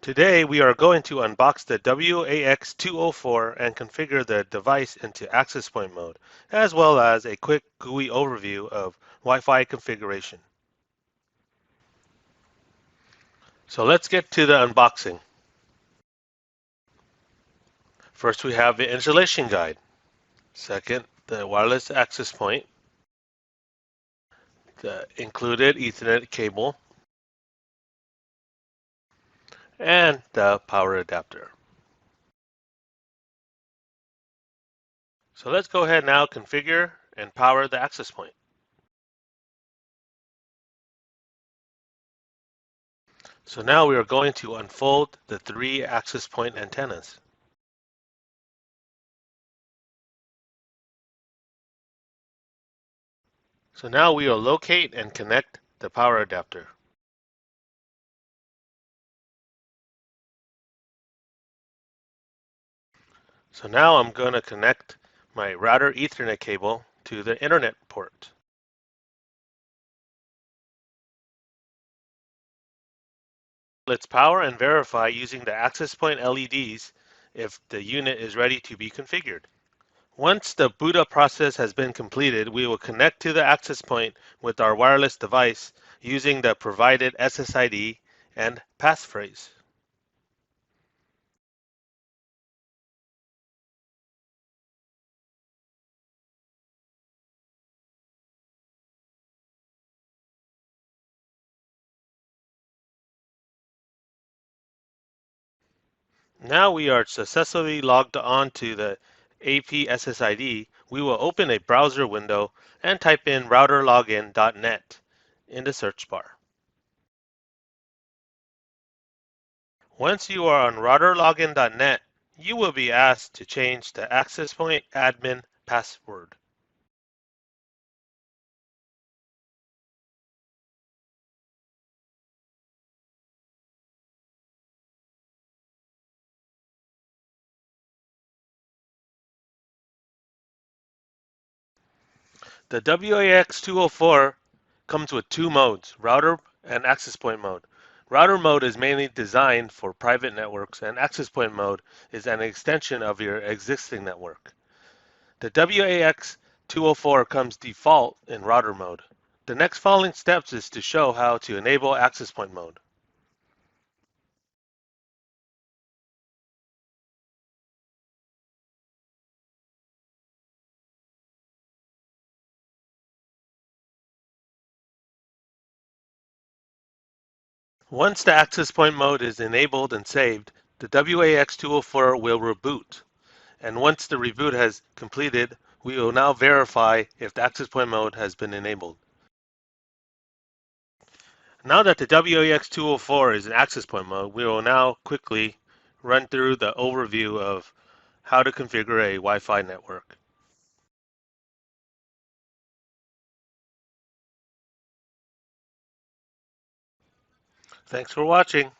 Today we are going to unbox the WAX204 and configure the device into access point mode, as well as a quick GUI overview of Wi-Fi configuration. So let's get to the unboxing. First we have the installation guide. Second, the wireless access point, the included Ethernet cable, and the power adapter. So let's go ahead now configure and power the access point. So now we are going to unfold the 3 access point antennas. So now we will locate and connect the power adapter. So now I'm going to connect my router Ethernet cable to the internet port. Let's power and verify using the access point LEDs if the unit is ready to be configured. Once the boot up process has been completed, we will connect to the access point with our wireless device using the provided SSID and passphrase. Now we are successfully logged on to the AP SSID. We will open a browser window and type in routerlogin.net in the search bar. Once you are on routerlogin.net, you will be asked to change the access point admin password. The WAX204 comes with 2 modes, router and access point mode. Router mode is mainly designed for private networks, and access point mode is an extension of your existing network. The WAX204 comes default in router mode. The next following steps is to show how to enable access point mode. Once the access point mode is enabled and saved, the WAX204 will reboot. And once the reboot has completed, we will now verify if the access point mode has been enabled. Now that the WAX204 is in access point mode, we will now quickly run through the overview of how to configure a Wi-Fi network. Thanks for watching.